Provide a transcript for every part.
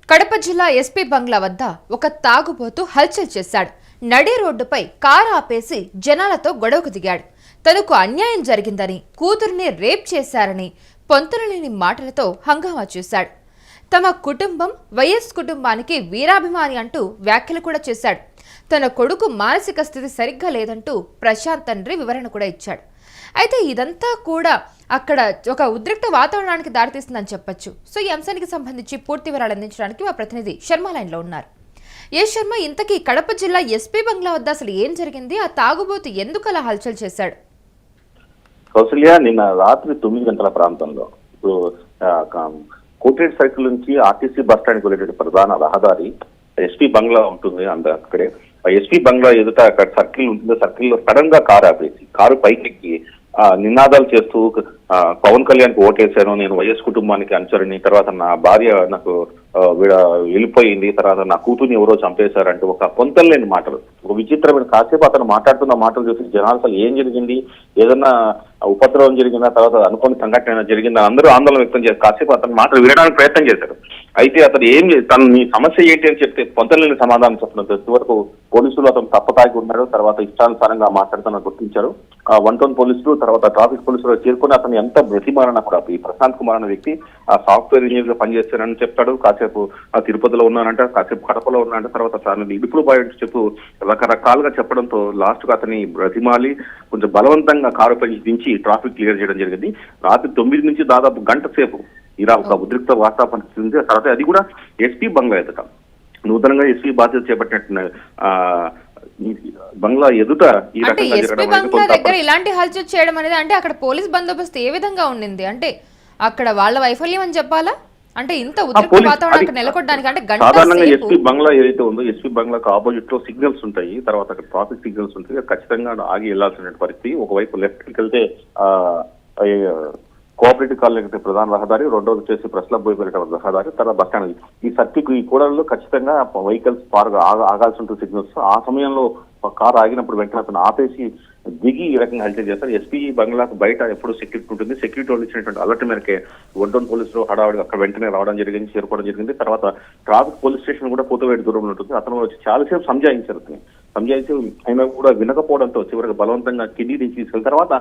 కడప జిల్లా ఎస్పీ బంగ్లా వద్ద ఒక తాగుబోతు హల్చల్ చేశాడు. నడి రోడ్డుపై కారు ఆపేసి జనాలతో గొడవకు దిగాడు. తనకు అన్యాయం జరిగిందని, కూతురిని రేప్ చేశారని పొంతనలేని మాటలతో హంగామా చేశాడు. తమ కుటుంబం వైఎస్ కుటుంబానికి వీరాభిమాని అంటూ వ్యాఖ్యలు కూడా చేశాడు. తన కొడుకు మానసిక స్థితి సరిగ్గా లేదంటూ ప్రశాంత్ తండ్రి వివరణ కూడా ఇచ్చాడు. అయితే ఇదంతా కూడా అక్కడ ఒక ఉద్రిక్త వాతావరణానికి దారితీస్తుందని చెప్పొచ్చు. సో ఈ అంశానికి సంబంధించి పూర్తి వివరాలు అందించడానికి మా ప్రతినిధి శర్మ లైన్లో ఉన్నారు. ఏ శర్మ, ఇంతకీ కడప జిల్లా ఎస్పీ బంగ్లా వద్ద అసలు ఏం జరిగింది? ఆ తాగుబోతు ఎందుకు అలా హల్చల్ చేశాడు? కౌసల్య, నిన్న రాత్రి 9 గంటల ప్రాంతంలో ఇప్పుడు కోటేట్ సర్కిల్ నుంచి ఆర్టీసీ బస్ స్టాండ్కి వెళ్ళే ప్రధాన రహదారి ఎస్పీ బంగ్లా ఉంటుంది. అక్కడే ఎస్పీ బంగ్లా ఎదుట అక్కడ సర్కిల్ ఉంటుంది. సర్కిల్లో సడన్ గా కారు ఆపేసి కారు పైకెక్కి నినాదాలు చేస్తూ పవన్ కళ్యాణ్కి ఓటేశాను, నేను వైఎస్ కుటుంబానికి అనుచరుని, తర్వాత నా భార్య నాకు వెళ్ళిపోయింది, తర్వాత నా కూతుర్ని ఎవరో చంపేశారంటూ ఒక పొంతలేని మాటలు, ఒక విచిత్రమైన కాసేపు అతను మాట్లాడుతున్న మాటలు చూసి జనాలు అసలు ఏం జరిగింది, ఏదన్నా ఉపద్రవం జరిగిందా, తర్వాత అనుకోని సంఘటన జరిగిందా, అందరూ ఆందోళన వ్యక్తం చేశారు. కాసేపు అతను మాటలు వినడానికి ప్రయత్నం చేశారు. అయితే అతను తన నీ సమస్య ఏంటి అని చెప్తే పొంతలేని సమాధానం చెప్పినంత వరకు పోలీసులు అతను తప్పతాగి ఉన్నాడు. తర్వాత ఇష్టానుసారంగా మాట్లాడుతున్న గుర్తించారు. 1 టౌన్ పోలీసులు, తర్వాత ట్రాఫిక్ పోలీసులు చేరుకుని అతను ఎంత బ్రతిమారణ కూడా, ఈ ప్రశాంత్ కుమార్ అనే వ్యక్తి ఆ సాఫ్ట్వేర్ ఇంజనీర్ గా పనిచేస్తానని చెప్తాడు. కాసేపు తిరుపతిలో ఉన్నానంటే, కాసేపు కడపలో ఉన్నానంటే, తర్వాత తను ఇడుపులు పాయింట్ చెప్పు రకరకాలుగా చెప్పడంతో లాస్ట్ గా అతని బ్రతిమాలి కొంచెం బలవంతంగా కారుపై దించి ట్రాఫిక్ క్లియర్ చేయడం జరిగింది. రాత్రి 9 నుంచి దాదాపు గంట సేపు ఇలా ఒక ఉద్రిక్త వాతావరణం పరిస్థితి. తర్వాత అది కూడా ఎస్పీ బంగ్లా ఎదుట నూతనంగా ఎస్పీ బాధ్యత చేపట్టినట్టు బంగ్లా ఎదుట ఈ రకంగా దగ్గర ఇలాంటి హల్చల్ చేయడం అనేది, అంటే అక్కడ పోలీస్ బందోబస్తు ఏ విధంగా ఉండింది? అంటే అక్కడ వాళ్ళ వైఫల్యం అని చెప్పాలా? అంటే ఇంత ఉద్రిక్త వాతావరణం నెలకొట్టడానికి అంటే సాధారణంగా ఎస్పీ బంగ్లా ఏదైతే ఉందో, ఎస్పీ బంగ్లాకు ఆపోజిట్ లో సిగ్నల్స్ ఉంటాయి, తర్వాత అక్కడ ట్రాఫిక్ సిగ్నల్స్ ఉంటాయి, ఖచ్చితంగా ఆగి వెళ్లాల్సిన పరిస్థితి. ఒకవైపు లెఫ్ట్ కి వెళ్తే కోఆపరేటివ్ కాలనీ ప్రధాన రహదారి, రెండోది వచ్చేసి ప్రెస్ క్లబ్ పోయి వెళ్ళే రహదారి, తర్వాత బస్ స్టాండ్. ఈ సర్కిల్ ఈ కూడల్లో ఖచ్చితంగా వెహికల్స్ ఆగాల్సి ఉంటుంది సిగ్నల్స్. ఆ సమయంలో కారు ఆగినప్పుడు వెంటనే అతను ఆపేసి దిగి ఈ రకంగా హల్చల్ చేస్తారు. ఎస్పీ బంగ్లాకు బయట ఎప్పుడు సెక్యూరిటీ ఉంటుంది. సెక్యూరిటీ వాళ్ళు ఇచ్చినటువంటి అలర్ట్ మేరకే 1 టౌన్ పోలీసులు హడావుడిగా అక్కడ వెంటనే రావడం జరిగింది, చేరుకోవడం జరిగింది. తర్వాత ట్రాఫిక్ పోలీస్ స్టేషన్ కూడా పూతవేడి దూరంలో ఉంటుంది. అతను వచ్చి చాలాసేపు సంజాయించారు. సంజాయించి అయినా కూడా వినకపోవడంతో చివరికి బలవంతంగా కింది దించి తీసుకెళ్ళిన తర్వాత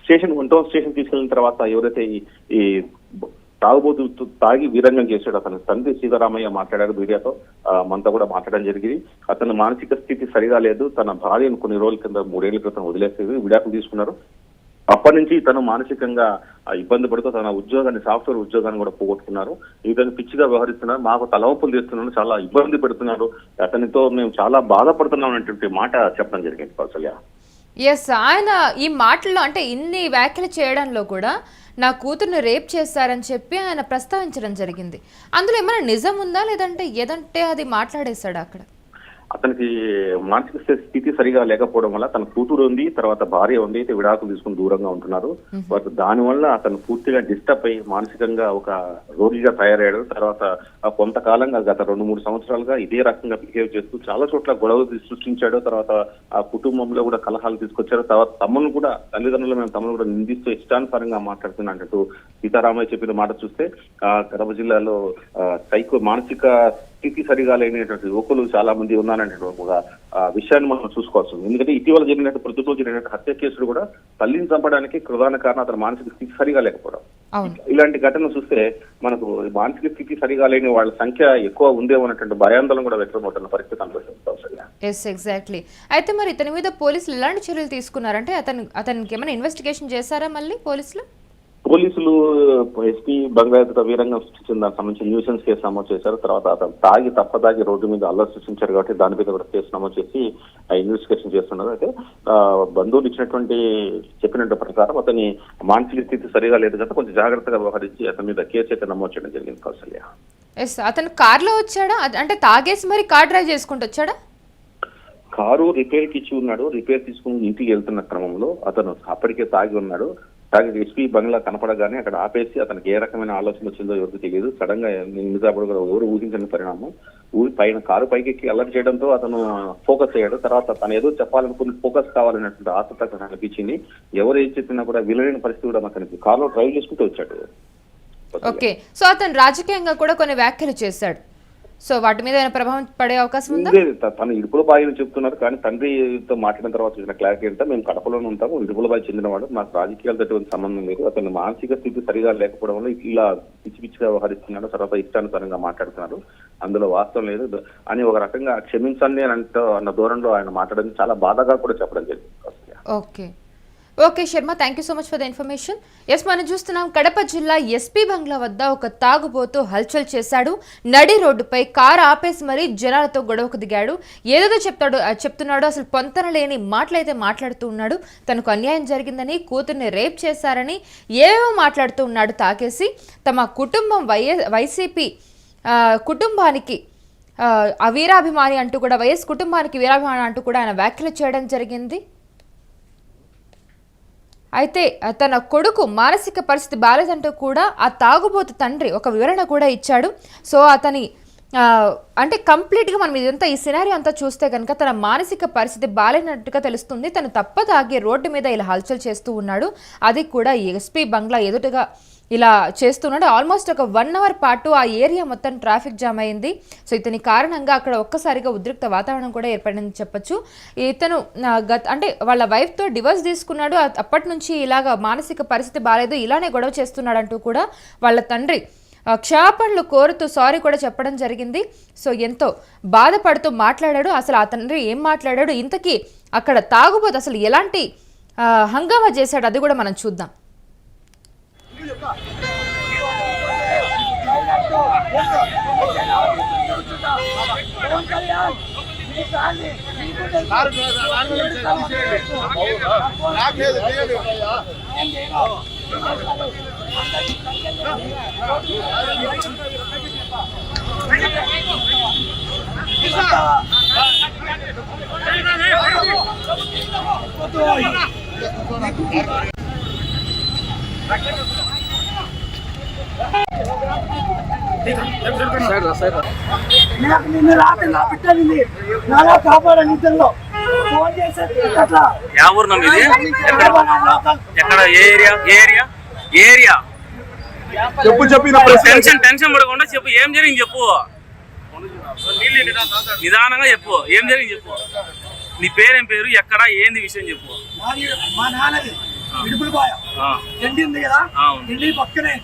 1 టౌన్ స్టేషన్ తీసుకెళ్లిన తర్వాత ఎవరైతే ఈ తాగుబోతు తాగి వీరంగం చేశాడు అతని తండ్రి సీతారామయ్య మాట్లాడారు మీడియాతో. మనతో కూడా మాట్లాడడం జరిగింది. అతని మానసిక స్థితి సరిగా లేదు. తన భార్యను కొన్ని రోజుల కింద 3 ఏళ్ల క్రితం వదిలేసేది, విడాకులు తీసుకున్నారు. అప్పటి నుంచి తను మానసికంగా ఇబ్బంది పడుతూ తన ఉద్యోగాన్ని, సాఫ్ట్వేర్ ఉద్యోగాన్ని కూడా పోగొట్టుకున్నారు. ఈ విధంగా పిచ్చిగా వ్యవహరిస్తున్నారు, మాకు తలవంపులు చేస్తున్నాను, చాలా ఇబ్బంది పెడుతున్నారు, అతనితో మేము చాలా బాధపడుతున్నాం అనేటువంటి మాట చెప్పడం జరిగింది. కౌసల్య, ఎస్, ఆయన ఈ మాటల్లో అంటే ఇన్ని వ్యాఖ్యలు చేయడంలో కూడా నా కూతుర్ని రేప్ చేశారని చెప్పి ఆయన ప్రస్తావించడం జరిగింది. అందులో ఏమైనా నిజం ఉందా, లేదంటే ఏదంటే అది మాట్లాడేశాడు అక్కడ? అతనికి మానసిక స్థితి సరిగా లేకపోవడం వల్ల తన కూతురు ఉంది, తర్వాత భార్య ఉంది, అయితే విడాకులు తీసుకుని దూరంగా ఉంటున్నారు. దానివల్ల అతను పూర్తిగా డిస్టర్బ్ అయ్యి మానసికంగా ఒక రోగిగా తయారయ్యాడు. తర్వాత కొంతకాలంగా గత 2-3 సంవత్సరాలుగా ఇదే రకంగా బిహేవ్ చేస్తూ చాలా చోట్ల గొడవలు సృష్టించాడు. తర్వాత ఆ కుటుంబంలో కూడా కలహాలు తీసుకొచ్చారు. తర్వాత తమ్మును కూడా, తల్లిదండ్రులు మేము తమ్మును కూడా నిందిస్తూ ఇష్టానుసారంగా మాట్లాడుతున్నట్టు సీతారామయ్య చెప్పిన మాట చూస్తే కడప జిల్లాలో మానసిక స్థితి సరిగా లేనటువంటి యువకులు చాలా మంది ఉన్నారనే ఒక విషయాన్ని మనం చూసుకోవచ్చు. ఎందుకంటే ఇటీవల జరిగినట్టు ప్రతితో జరిగినట్టు హత్య కేసులు కూడా తల్లిని చంపడానికి ప్రధాన కారణం అతని మానసిక స్థితి సరిగా లేకపోవడం. ఇలాంటి ఘటన చూస్తే మనకు మానసిక స్థితి సరిగా లేని వాళ్ళ సంఖ్య ఎక్కువ ఉందేమో అనేటువంటి భయాందోళన కూడా వ్యక్తమవుతున్న పరిస్థితి అనిపిస్తుంది. Yes, exactly. అయితే మరి ఇతని మీద పోలీసులు ఎలాంటి చర్యలు తీసుకున్నారంటే అతనికి ఏమైనా ఇన్వెస్టిగేషన్ చేశారా మళ్ళీ పోలీసులు? ఎస్పీ బంగ్లా వీరంగం సృష్టించిన దానికి సంబంధించి న్యూసెన్స్ కేసు నమోదు చేశారు. తర్వాత అతను తప్పదాగి రోడ్డు మీద అల్లరి సృష్టించారు కాబట్టి దాని మీద కూడా కేసు నమోదు చేసి ఇన్వెస్టిగేషన్ చేస్తున్నారు. అయితే బంధువులు చెప్పినట్టు ప్రకారం అతని మానసిక స్థితి సరిగా లేదు కదా, కొంచెం జాగ్రత్తగా వ్యవహరించి అతని మీద కేసు అయితే నమోదు చేయడం జరిగింది. కౌసల్య, ఎస్, అతను కార్లో వచ్చాడా? అంటే తాగేసి మరి కార్ డ్రైవ్ చేసుకుంటూ వచ్చాడా? కారు రిపేర్కి ఇచ్చి ఉన్నాడు. రిపేర్ తీసుకుని ఇంటికి వెళ్తున్న క్రమంలో అతను అప్పటికే తాగి ఉన్నాడు. ఎస్పీ బంగ్లా కనపడగానే అక్కడ ఆపేసి అతనికి ఏ రకమైన ఆలోచన వచ్చిందో ఎవరికి తెలియదు. సడన్ గా ఎవరు ఊహించని పరిణామం. పైన కారు పైకి అలర్ట్ చేయడంతో అతను ఫోకస్ అయ్యాడు. తర్వాత తను ఏదో చెప్పాలనుకుని ఫోకస్ కావాలన్నటువంటి ఆసక్తి అతను అనిపించింది. ఎవరు ఏం చెప్పినా కూడా వినలేని పరిస్థితి కూడా అతనికి కారులో డ్రైవ్ చేసుకుంటూ వచ్చాడు. ఓకే, సో అతను రాజకీయంగా కూడా కొన్ని వ్యాఖ్యలు చేశాడు. సో వాటి మీద ఏమైనా ప్రభావం పడే అవకాశం ఉందా? తను ఇడుపుల బాయిని చెప్తున్నారు, కానీ తండ్రితో మాట్లాడిన తర్వాత చూసిన క్లారిటీ అంటే మేము కడపలోనే ఉంటాము, ఇడుపుల బాయి చెందినవాడు, మాకు రాజకీయాలతో సంబంధం లేదు, అతని మానసిక స్థితి సరిగా లేకపోవడం వల్ల ఇలా పిచ్చి పిచ్చిగా వ్యవహరిస్తున్నాడు, తర్వాత ఇష్టానుసారంగా మాట్లాడుతున్నారు, అందులో వాస్తవం లేదు అని ఒక రకంగా క్షమించండి అని అన్న ధోరణిలో ఆయన మాట్లాడడం చాలా బాధగా కూడా చెప్పడం జరిగింది. Okay okay Sharma, thank you so much for the information. Yes, మనం చూస్తున్నాం కడప జిల్లా ఎస్పీ బంగ్లా వద్ద ఒక తాగుబోతు హల్చల్ చేశాడు. నడి రోడ్డుపై కారు ఆపేసి మరీ జనాలతో గొడవకు దిగాడు. ఏదేదో చెప్తున్నాడు, అసలు పొంతన లేని మాటలైతే మాట్లాడుతూ ఉన్నాడు. తనకు అన్యాయం జరిగిందని, కూతుర్ని రేప్ చేశారని ఏవేవో మాట్లాడుతూ ఉన్నాడు. తాకేసి తమ కుటుంబం వైసీపీ కుటుంబానికి వీరాభిమాని అంటూ కూడా, వైఎస్ కుటుంబానికి వీరాభిమాని అంటూ కూడా ఆయన వ్యాఖ్యలు చేయడం జరిగింది. అయితే తన కొడుకు మానసిక పరిస్థితి బాలేదంటూ కూడా ఆ తాగుబోతు తండ్రి ఒక వివరణ కూడా ఇచ్చాడు. సో అతని అంటే కంప్లీట్గా మనం ఇదంతా ఈ సినారియో అంతా చూస్తే కనుక తన మానసిక పరిస్థితి బాలేనట్టుగా తెలుస్తుంది. తను తప్పదాగి రోడ్డు మీద ఇలా హల్చల్ చేస్తూ ఉన్నాడు. అది కూడా ఎస్పీ బంగ్లా ఎదుటగా ఇలా చేస్తున్నాడు. ఆల్మోస్ట్ ఒక 1 అవర్ పాటు ఆ ఏరియా మొత్తం ట్రాఫిక్ జామ్ అయింది. సో ఇతని కారణంగా అక్కడ ఒక్కసారిగా ఉద్రిక్త వాతావరణం కూడా ఏర్పడిందని చెప్పొచ్చు. ఇతను అంటే వాళ్ళ వైఫ్తో డివోర్స్ తీసుకున్నాడు. అప్పటి నుంచి ఇలాగ మానసిక పరిస్థితి బాలేదు, ఇలానే గొడవ చేస్తున్నాడు అంటూ కూడా వాళ్ళ తండ్రి క్షమాపణలు కోరుతూ సారీ కూడా చెప్పడం జరిగింది. సో ఎంతో బాధపడుతూ మాట్లాడాడు. అసలు ఆ తండ్రి ఏం మాట్లాడాడు, ఇంతకీ అక్కడ తాగుబోతు అసలు ఎలాంటి హంగామా చేశాడు, అది కూడా మనం చూద్దాం. నాకు నిన్న రాత్రి నా బిడ్డనింది నాలా కాపాడే నిద్రలో ఫోన్ చేసేది అట్లా. ఎక్కడ ఏరియా చెప్పు టెన్షన్ పడకుండా చెప్పు, ఏం జరిగింది చెప్పు, నిదానంగా చెప్పు, ఏం జరిగింది చెప్పు, నీ పేరేం పేరు, ఎక్కడ ఏంది విషయం చెప్పు. మా నాన్నది విడుపులపాయ ఎండి ఉంది కదా, ఎండి పక్కనే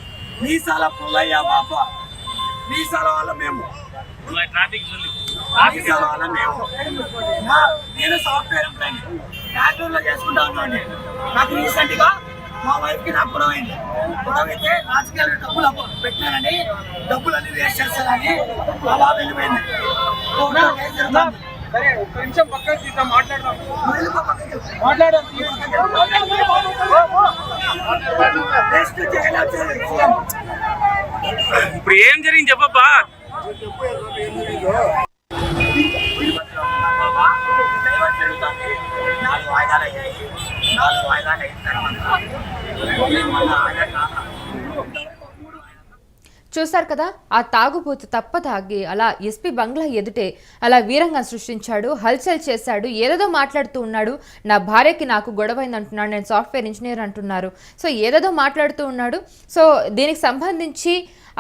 మీసాల పుల్లయ్య మా అబ్బ, మీసాల వాళ్ళ మేము, మీసాల వాళ్ళ మేము. నేను సాఫ్ట్వేర్ ఎంప్లాయ్ బెంగళూరులో చేసుకుంటా ఉన్నాను. నాకు రీసెంట్ గా మా వైఫ్ కి నాకు గొడవ అయింది. గొడవ అయితే రాజకీయాలు డబ్బులు పెట్టినానని, డబ్బులన్నీ వేస్ట్ చేస్తానని అలా వెళ్ళిపోయింది. ఇప్పుడు ఏం జరిగింది చెప్పబ్బా. చూశారు కదా, ఆ తాగుబోతు తప్పదాగి అలా ఎస్పీ బంగ్లా ఎదుటే అలా వీరంగం సృష్టించాడు, హల్చల్ చేశాడు, ఏదేదో మాట్లాడుతూ ఉన్నాడు. నా భార్యకి నాకు గొడవైంది అంటున్నాడు, నేను సాఫ్ట్వేర్ ఇంజనీర్ అంటున్నారు. సో ఏదేదో మాట్లాడుతూ ఉన్నాడు. సో దీనికి సంబంధించి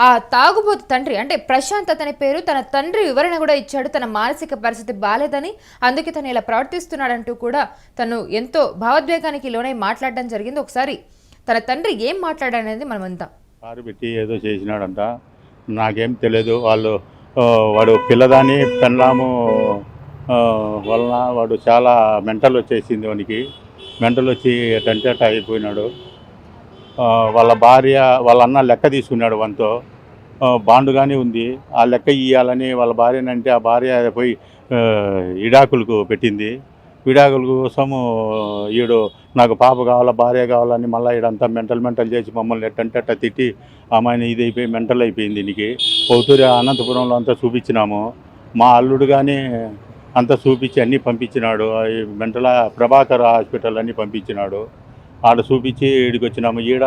ఆ తాగుబోతు తండ్రి అంటే ప్రశాంత్ అతని పేరు, తన తండ్రి వివరణ కూడా ఇచ్చాడు. తన మానసిక పరిస్థితి బాలేదని, అందుకే తను ఇలా ప్రవర్తిస్తున్నాడంటూ కూడా తను ఎంతో భావోద్వేగానికి లోనై మాట్లాడడం జరిగింది. ఒకసారి తన తండ్రి ఏం మాట్లాడనేది మనం అంతా. కారు పెట్టి ఏదో చేసినాడంట, నాకేం తెలియదు. వాడు పిల్లదాని పెళ్ళాము వలన వాడు చాలా మెంటల్ వచ్చేసింది, వానికి మెంటల్ వచ్చి టెంటెట్ అయిపోయినాడు. వాళ్ళ భార్య వాళ్ళ అన్న లెక్క తీసుకున్నాడు, వానితో బాండు కానీ ఉంది, ఆ లెక్క ఇవ్వాలని వాళ్ళ భార్యనంటే ఆ భార్య పోయి ఇడాకులకు పెట్టింది. విడాకుల కోసము ఈడు నాకు పాప కావాలా, భార్య కావాలని మళ్ళీ ఈడంతా మెంటల్ చేసి మమ్మల్ని ఎట్టంటే తిట్టి అమ్మాయిని ఇది అయిపోయి మెంటల్ అయిపోయింది. దీనికి పౌతూరి అనంతపురంలో అంతా చూపించినాము. మా అల్లుడు కానీ అంతా చూపించి అన్నీ పంపించినాడు. మెంటల్ ప్రభాకర్ హాస్పిటల్ అన్నీ పంపించినాడు. ఆడ చూపించి ఈడికి వచ్చినాము. ఈడ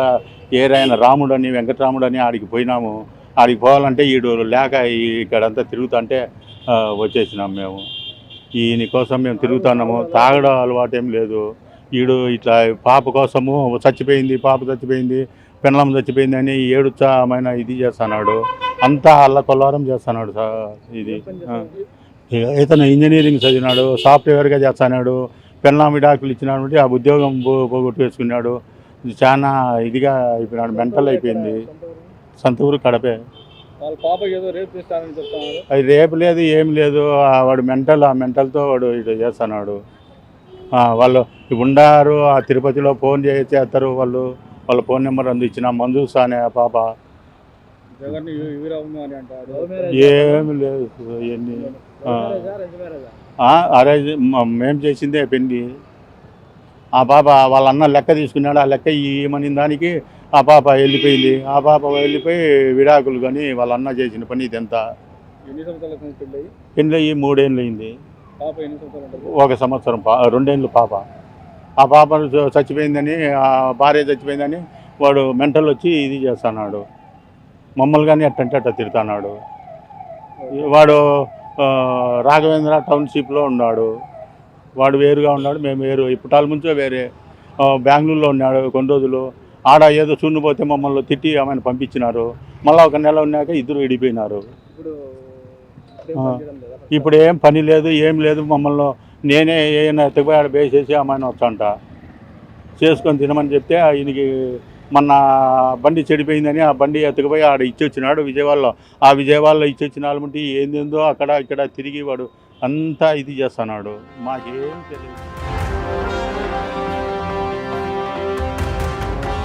ఏరైనా రాముడు అని వెంకటరాముడు అని ఆడికి పోయినాము. ఆడికి పోవాలంటే ఈడు లేక ఇక్కడంతా తిరుగుతుంటే వచ్చేసినాము మేము. ఈయన కోసం మేము తిరుగుతున్నాము. తాగడం అలవాటు ఏం లేదు. ఈడు ఇట్లా పాప కోసము పాప చచ్చిపోయింది, పెళ్ళం చచ్చిపోయింది అని ఏడుచామైన ఇది చేస్తున్నాడు. అంతా అల్లకొల్లారం చేస్తున్నాడు సార్. ఇది ఇతను ఇంజనీరింగ్ చదివినాడు, సాఫ్ట్వేర్గా చేస్తున్నాడు, పెళ్ళాం విడాకులు ఇచ్చినాడు, ఆ ఉద్యోగం పోగొట్టు వేసుకున్నాడు. చాలా ఇదిగా అయిపోయినాడు, మెంటల్ అయిపోయింది. సొంత ఊరు కడపే. అది రేపు లేదు, ఏం లేదు. వాడు ఆ మెంటల్తో వాడు ఇటు చేస్తున్నాడు. వాళ్ళు ఉండారు ఆ తిరుపతిలో ఫోన్ చేస్తారు. వాళ్ళ ఫోన్ నెంబర్ అందించిన మంజూస అనే ఆ పాప. ఏమి లేదు ఇవన్నీ అరేంజ్ మేము చేసిందే పెళ్లి. ఆ పాప వాళ్ళ అన్న లెక్క తీసుకున్నాడు, ఆ లెక్క ఇవ్వమని దానికి ఆ పాప వెళ్ళిపోయింది. ఆ పాప వెళ్ళిపోయి విడాకులు కానీ వాళ్ళ అన్న చేసిన పని ఇదంతా. పెళ్ళి 3 ఏళ్ళు అయింది. 1 సంవత్సరం 2 ఏళ్ళు పాప. ఆ పాప చచ్చిపోయిందని, ఆ భార్య చచ్చిపోయిందని వాడు మెంటల్ వచ్చి ఇది చేస్తున్నాడు. మమ్మల్ని కానీ అట్టంటే అట్ట తిడుతున్నాడు. వాడు రాఘవేంద్ర టౌన్షిప్లో ఉన్నాడు. వాడు వేరుగా ఉన్నాడు, మేము వేరు. ఇప్పటాల ముంచో వేరే. బెంగళూరులో ఉన్నాడు కొన్ని రోజులు. ఆడ ఏదో చూన్నిపోతే మమ్మల్ని తిట్టి ఆమెను పంపించినారు. మళ్ళీ 1 నెల ఉన్నాక ఇద్దరు విడిపోయినారు. ఇప్పుడు ఏం పని లేదు, ఏం లేదు. మమ్మల్ని నేనే ఏమైనా ఎత్తకపోయి ఆడ వేసేసి ఆమెను వచ్చంట చేసుకొని తినమని చెప్తే ఈయనకి మొన్న బండి చెడిపోయిందని ఆ బండి ఎత్తకపోయి ఆడ ఇచ్చి వచ్చినాడు విజయవాడలో. ఆ విజయవాడలో ఇచ్చి వచ్చిన వాళ్ళంటే ఏందేందో అక్కడ ఇక్కడ తిరిగి వాడు అంతా ఇది చేస్తున్నాడు. మాకేం తెలియదు.